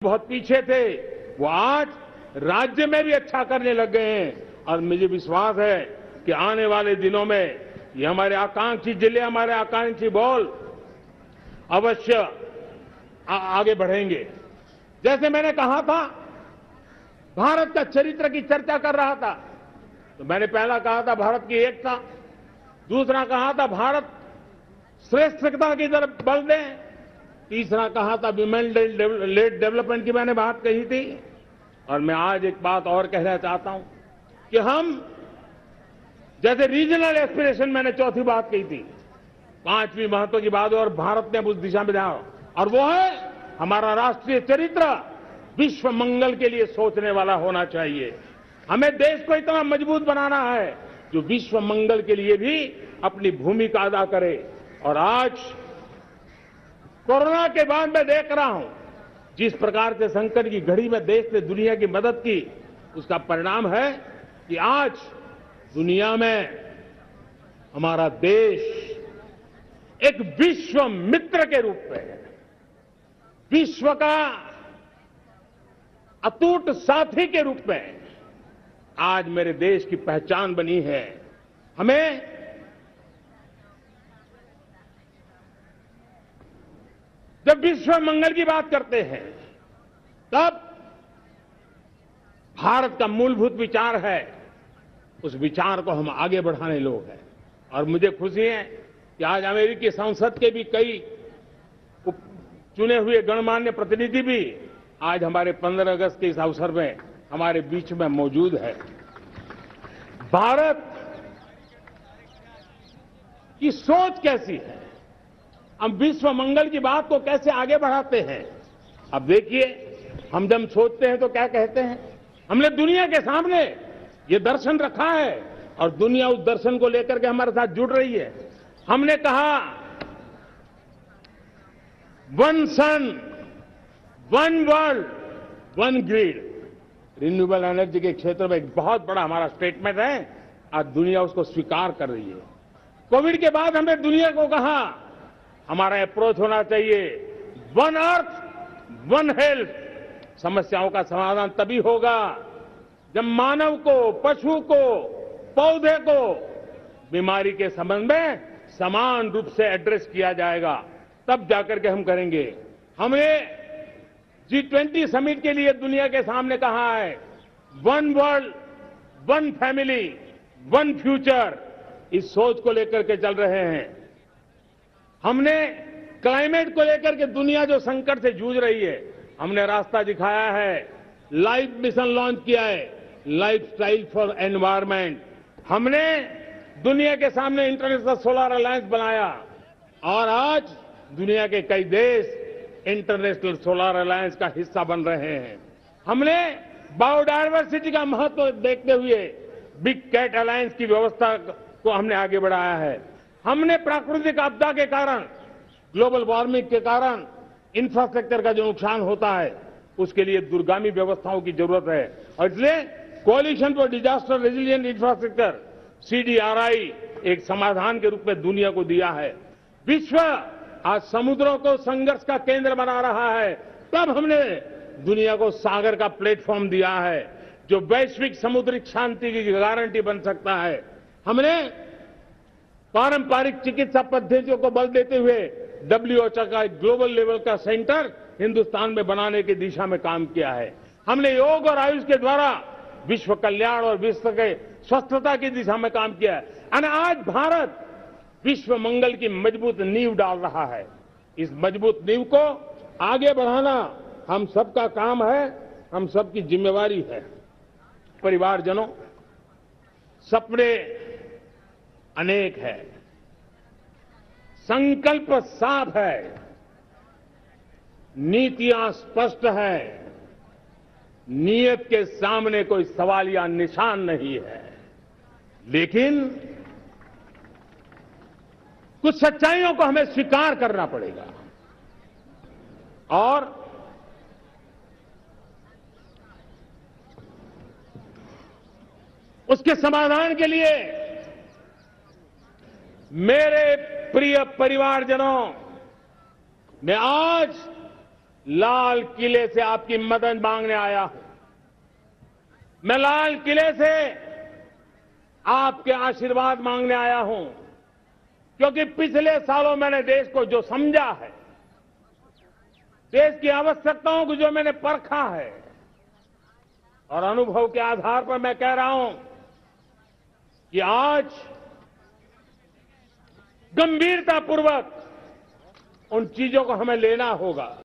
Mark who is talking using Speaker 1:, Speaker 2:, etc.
Speaker 1: बहुत पीछे थे वो आज राज्य में भी अच्छा करने लग गए हैं और मुझे विश्वास है कि आने वाले दिनों में ये हमारे आकांक्षी जिले, हमारे आकांक्षी बॉल अवश्य आगे बढ़ेंगे। जैसे मैंने कहा था, भारत का चरित्र की चर्चा कर रहा था तो मैंने पहला कहा था भारत की एकता, दूसरा कहा था भारत श्रेष्ठता की तरफ बल दें, तीसरा कहा था विमेन लेड डेवलपमेंट की मैंने बात कही थी। और मैं आज एक बात और कहना चाहता हूं कि हम जैसे रीजनल एस्पिरेशन मैंने चौथी बात कही थी, पांचवी महत्व की बात और भारत ने उस दिशा में ध्यान, और वो है हमारा राष्ट्रीय चरित्र विश्व मंगल के लिए सोचने वाला होना चाहिए। हमें देश को इतना मजबूत बनाना है जो विश्व मंगल के लिए भी अपनी भूमिका अदा करे। और आज कोरोना के बाद मैं देख रहा हूं जिस प्रकार से संकट की घड़ी में देश ने दुनिया की मदद की, उसका परिणाम है कि आज दुनिया में हमारा देश एक विश्व मित्र के रूप में, विश्व का अटूट साथी के रूप में आज मेरे देश की पहचान बनी है। हमें जब विश्व मंगल की बात करते हैं तब भारत का मूलभूत विचार है, उस विचार को हम आगे बढ़ाने लोग हैं। और मुझे खुशी है कि आज अमेरिकी संसद के भी कई चुने हुए गणमान्य प्रतिनिधि भी आज हमारे 15 अगस्त के इस अवसर में हमारे बीच में मौजूद है। भारत की सोच कैसी है, हम विश्व मंगल की बात को कैसे आगे बढ़ाते हैं। अब देखिए, हम जब सोचते हैं तो क्या कहते हैं, हमने दुनिया के सामने ये दर्शन रखा है और दुनिया उस दर्शन को लेकर के हमारे साथ जुड़ रही है। हमने कहा one sun, one world, one grid. Renewable energy के क्षेत्र में एक बहुत बड़ा हमारा स्टेटमेंट है, आज दुनिया उसको स्वीकार कर रही है। कोविड के बाद हमने दुनिया को कहा हमारा अप्रोच होना चाहिए वन अर्थ, वन हेल्थ। समस्याओं का समाधान तभी होगा जब मानव को, पशु को, पौधे को बीमारी के संबंध में समान रूप से एड्रेस किया जाएगा, तब जाकर के हम करेंगे। हमने G20 समिट के लिए दुनिया के सामने कहा है one world, one family, one future. इस सोच को लेकर के चल रहे हैं। हमने क्लाइमेट को लेकर के दुनिया जो संकट से जूझ रही है, हमने रास्ता दिखाया है, लाइफ मिशन लॉन्च किया है, लाइफ स्टाइल फॉर एनवायरमेंट। हमने दुनिया के सामने इंटरनेशनल सोलर अलायंस बनाया और आज दुनिया के कई देश इंटरनेशनल सोलर अलायंस का हिस्सा बन रहे हैं। हमने बायोडायवर्सिटी का महत्व देखते हुए बिग कैट अलायंस की व्यवस्था को हमने आगे बढ़ाया है। हमने प्राकृतिक आपदा के कारण, ग्लोबल वार्मिंग के कारण इंफ्रास्ट्रक्चर का जो नुकसान होता है उसके लिए दूरगामी व्यवस्थाओं की जरूरत है और इसलिए coalition for disaster resilient infrastructure CDRI एक समाधान के रूप में दुनिया को दिया है। विश्व आज समुद्रों को संघर्ष का केंद्र बना रहा है, तब हमने दुनिया को सागर का प्लेटफॉर्म दिया है जो वैश्विक समुद्री शांति की गारंटी बन सकता है। हमने पारंपरिक चिकित्सा पद्धतियों को बल देते हुए WHO का ग्लोबल लेवल का सेंटर हिंदुस्तान में बनाने की दिशा में काम किया है। हमने योग और आयुष के द्वारा विश्व कल्याण और विश्व के स्वस्थता की दिशा में काम किया है। और आज भारत विश्व मंगल की मजबूत नींव डाल रहा है। इस मजबूत नींव को आगे बढ़ाना हम सबका काम है, हम सबकी जिम्मेवारी है। परिवारजनों, सपने अनेक है, संकल्प साफ है, नीतियां स्पष्ट है, नीयत के सामने कोई सवाल या निशान नहीं है, लेकिन कुछ सच्चाइयों को हमें स्वीकार करना पड़ेगा और उसके समाधान के लिए मेरे प्रिय परिवारजनों, मैं आज लाल किले से आपकी मदद मांगने आया हूं। मैं लाल किले से आपके आशीर्वाद मांगने आया हूं, क्योंकि पिछले सालों मैंने देश को जो समझा है, देश की आवश्यकताओं को जो मैंने परखा है, और अनुभव के आधार पर मैं कह रहा हूं कि आज गंभीरतापूर्वक उन चीजों को हमें लेना होगा।